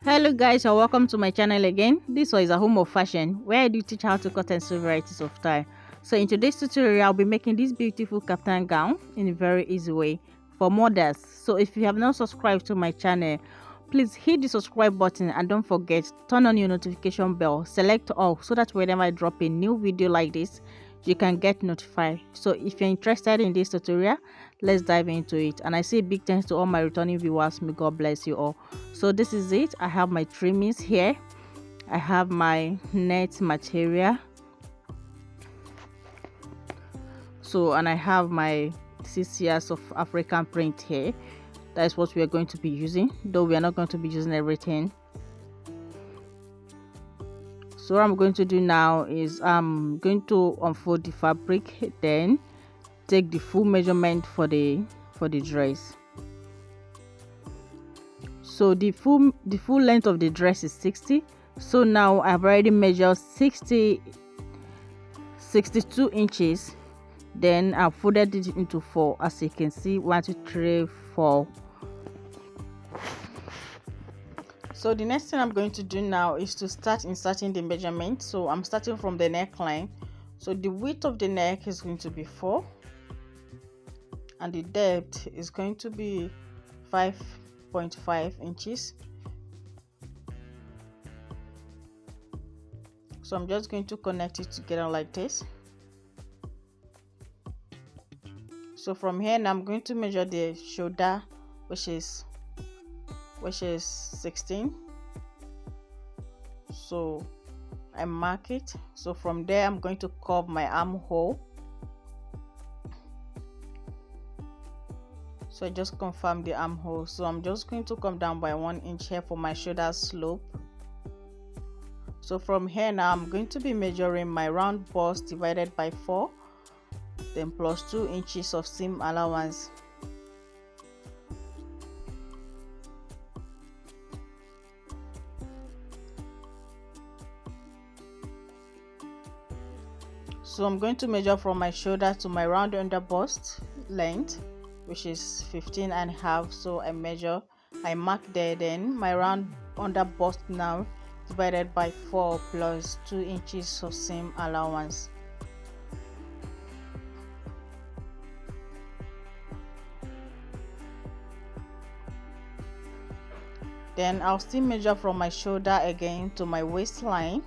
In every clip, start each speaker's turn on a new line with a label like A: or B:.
A: Hello guys and welcome to my channel again. This one is a home of fashion where I do teach how to cut and sew varieties of style. So in today's tutorial I'll be making this beautiful kaftan gown in a very easy way for mothers. So if you have not subscribed to my channel, please hit the subscribe button and don't forget turn on your notification bell, select all so that whenever I drop a new video like this you can get notified. So if you're interested in this tutorial, let's dive into it. And I say big thanks to all my returning viewers. May God bless you all. So this is it. I have my trimmings here. I have my net material. So and I have my 6 years of African print here. That is what we are going to be using, though we are not going to be using everything. So what I'm going to do now is I'm going to unfold the fabric, then take the full measurement for the dress. So the full length of the dress is 60. So now I've already measured 62 inches. Then I've folded it into 4, as you can see, 1 2 3 4. So the next thing I'm going to do now is to start inserting the measurement. So I'm starting from the neckline. So the width of the neck is going to be 4 and the depth is going to be 5.5 inches. So I'm just going to connect it together like this. So from here now I'm going to measure the shoulder, which is 16. So I mark it. So from there I'm going to curve my armhole. So I just confirm the armhole. So I'm just going to come down by 1 inch here for my shoulder slope. So from here now I'm going to be measuring my round bust divided by 4, then plus 2 inches of seam allowance. So I'm going to measure from my shoulder to my round under bust length, which is 15.5. So I mark there, then my round under bust now divided by 4 plus 2 inches of seam allowance. Then I'll still measure from my shoulder again to my waistline.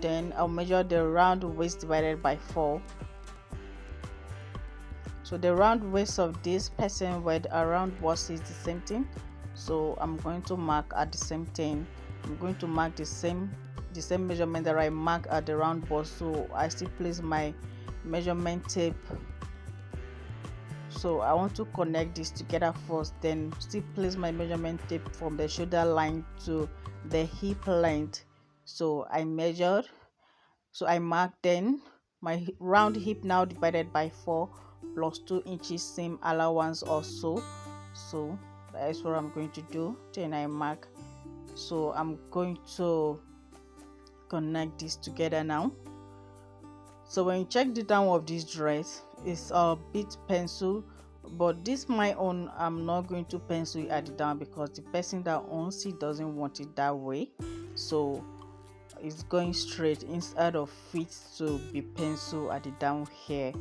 A: Then I'll measure the round waist divided by 4. So the round waist of this person with a round bust is the same thing. So I'm going to mark at the same thing. I'm going to mark the same measurement that I mark at the round bust. So I still place my measurement tape. So I want to connect this together first, then still place my measurement tape from the shoulder line to the hip length. So I measured, so I marked then my round hip now divided by 4 plus 2 inches seam allowance also. So that is what I'm going to do. Then I mark. So I'm going to connect this together now. So when you check the down of this dress, it's a bit pencil, but this my own, I'm not going to pencil it at the down because the person that owns it doesn't want it that way. So it's going straight instead of it to be pencil at the down here.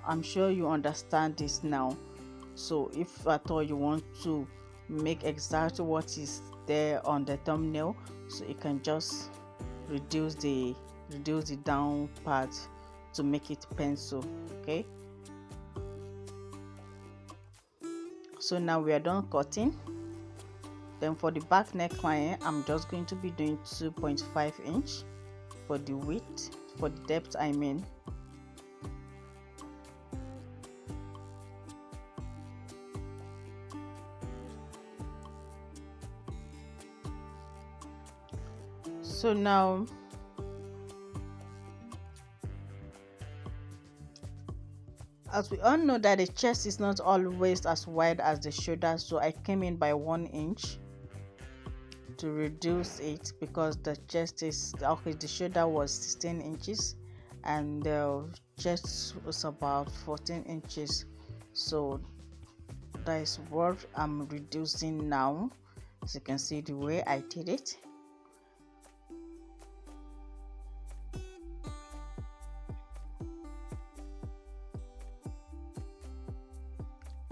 A: I'm sure you understand this now. So if at all you want to make exactly what is there on the thumbnail, so you can just reduce the down part to make it pencil. Okay, so now we are done cutting. Then for the back neckline I'm just going to be doing 2.5 inch for the width, for the depth I mean. So now as we all know that the chest is not always as wide as the shoulder, so I came in by 1 inch to reduce it because the chest is okay. The shoulder was 16 inches and the chest was about 14 inches. So that is what I'm reducing now. as you can see the way I did it.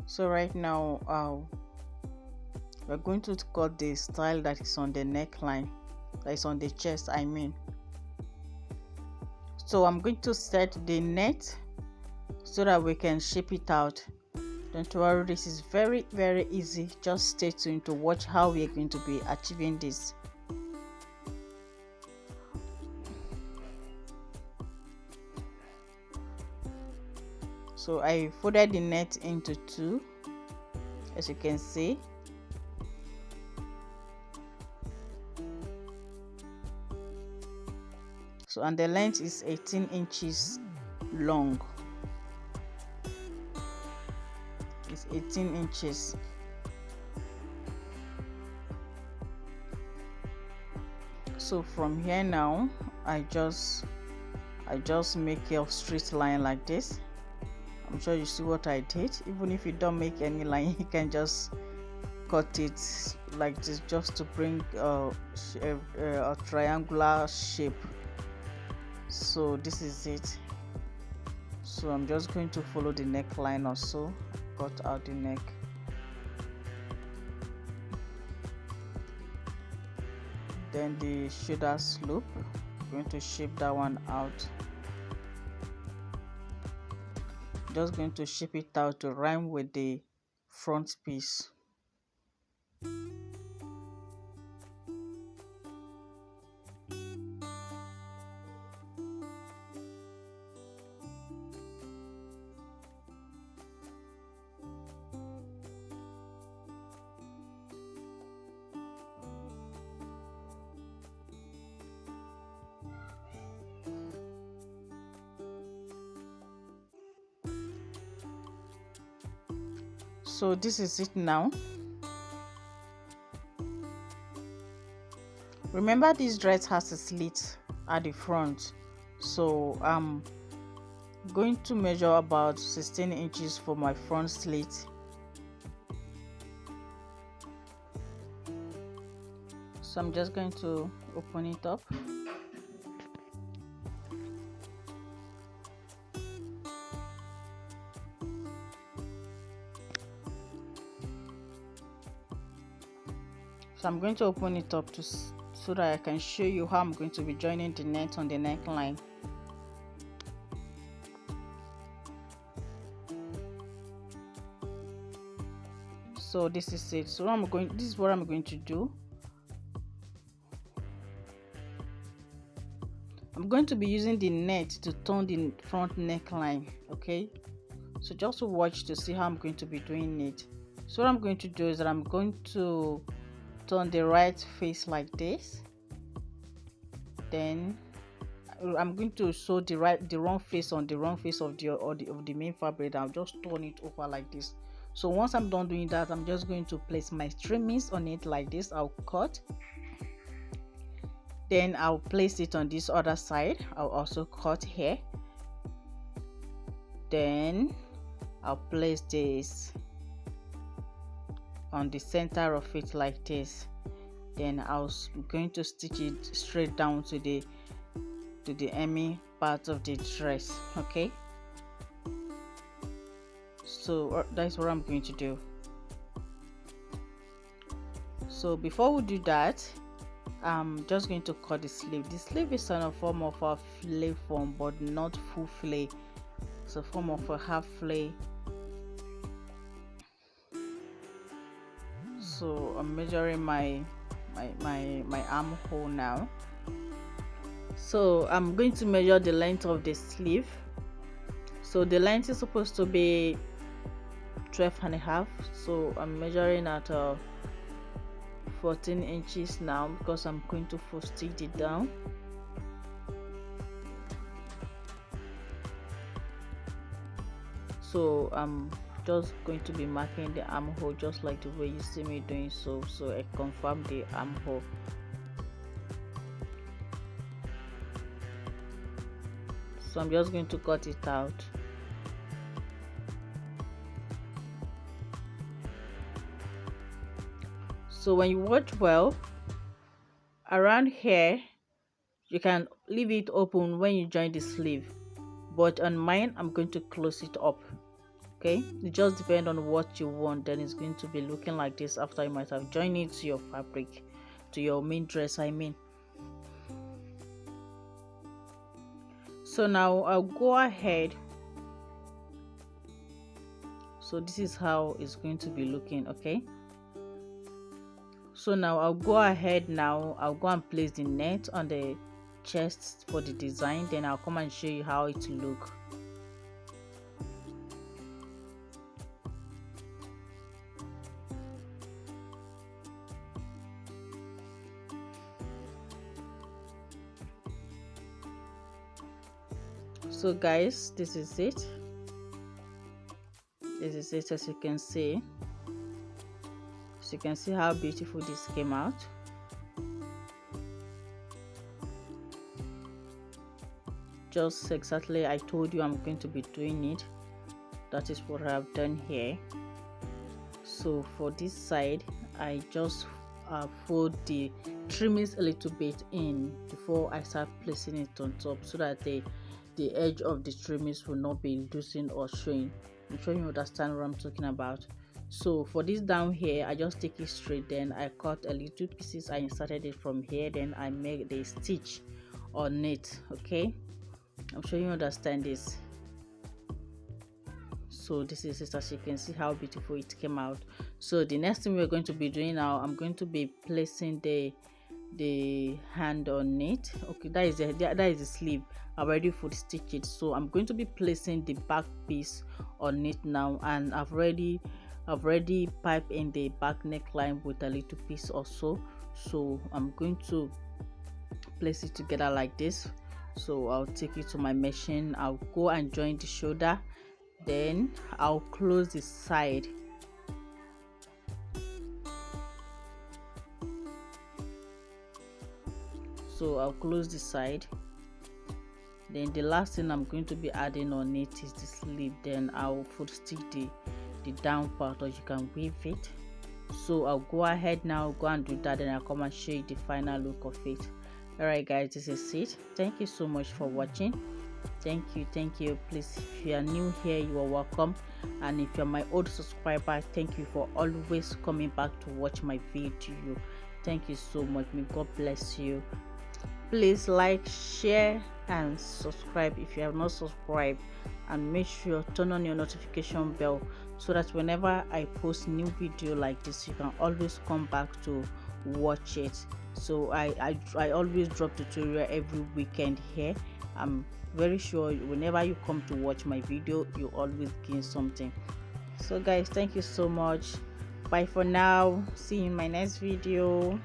A: So right now we're going to cut the style that is on the neckline, that is on the chest I mean. So I'm going to set the net so that we can shape it out. Don't worry, this is very easy. Just stay tuned to watch how we are going to be achieving this. So I folded the net into two, as you can see. So and the length is 18 inches long. It's 18 inches. So from here now I just make a straight line like this. I'm sure you see what I did. Even if you don't make any line, you can just cut it like this, just to bring a triangular shape. So this is it. So I'm just going to follow the neckline also, cut out the neck. Then the shoulder slope, I'm going to shape that one out. Just going to shape it out to rhyme with the front piece. So this is it now. Remember, this dress has a slit at the front, so I'm going to measure about 16 inches for my front slit. So I'm just going to open it up. So I'm going to open it up so that I can show you how I'm going to be joining the net on the neckline. So this is it. So this is what I'm going to do. I'm going to be using the net to turn the front neckline, okay? So just watch to see how I'm going to be doing it. So what I'm going to do is that I'm going to turn the right face like this. Then I'm going to sew the wrong face on the wrong face of the main fabric. I'll just turn it over like this. So once I'm done doing that, I'm just going to place my trimmings on it like this. I'll cut. Then I'll place it on this other side. I'll also cut here. Then I'll place this on the center of it like this. Then I'm going to stitch it straight down to the hemming part of the dress, okay? So that's what I'm going to do. So before we do that, I'm just going to cut the sleeve. The sleeve is in a form of a flay form, but not full flay. It's a form of a half flay. So I'm measuring my armhole now. So I'm going to measure the length of the sleeve. So the length is supposed to be 12.5. So I'm measuring at 14 inches now, because I'm going to full stitch it down. So I'm just going to be marking the armhole just like the way you see me doing so I confirm the armhole. So I'm just going to cut it out. So when you watch well, around here you can leave it open when you join the sleeve, but on mine I'm going to close it up. Okay, it just depends on what you want. Then it's going to be looking like this after you might have joined it to your fabric, to your main dress, I mean. So now I'll go ahead. So this is how it's going to be looking. Okay, so now I'll go ahead. Now I'll go and place the net on the chest for the design, then I'll come and show you how it look. So guys, this is it. This is it. As you can see, so you can see how beautiful this came out. Just exactly I told you I'm going to be doing it. That is what I've done here. So for this side, I just fold the trimmings a little bit in before I start placing it on top, so that the edge of the trimmings will not be loosened or showing. I'm sure you understand what I'm talking about. So for this down here, I just take it straight, then I cut a little pieces. I inserted it from here, then I make the stitch on it. Okay, I'm sure you understand this. So this is it. As you can see how beautiful it came out. So the next thing we're going to be doing now, I'm going to be placing the hand on it. Okay, that is the sleeve. I already full stitch it, so I'm going to be placing the back piece on it now, and I've already piped in the back neckline with a little piece or so. So I'm going to place it together like this. So I'll take it to my machine. I'll go and join the shoulder, then I'll close the side. So I'll close the side. Then the last thing I'm going to be adding on it is the sleeve. Then I'll fold stitch the down part, or you can weave it. So I'll go ahead now, go and do that, then I'll come and show you the final look of it. Alright guys, this is it. Thank you so much for watching. Thank you. Please, if you are new here, you are welcome, and if you're my old subscriber, thank you for always coming back to watch my video. Thank you so much. May God bless you. Please like, share and subscribe if you have not subscribed, and make sure turn on your notification bell, so that whenever I post new video like this, you can always come back to watch it. So I always drop tutorial every weekend here. I'm very sure whenever you come to watch my video, you always gain something. So guys, thank you so much. Bye for now. See you in my next video.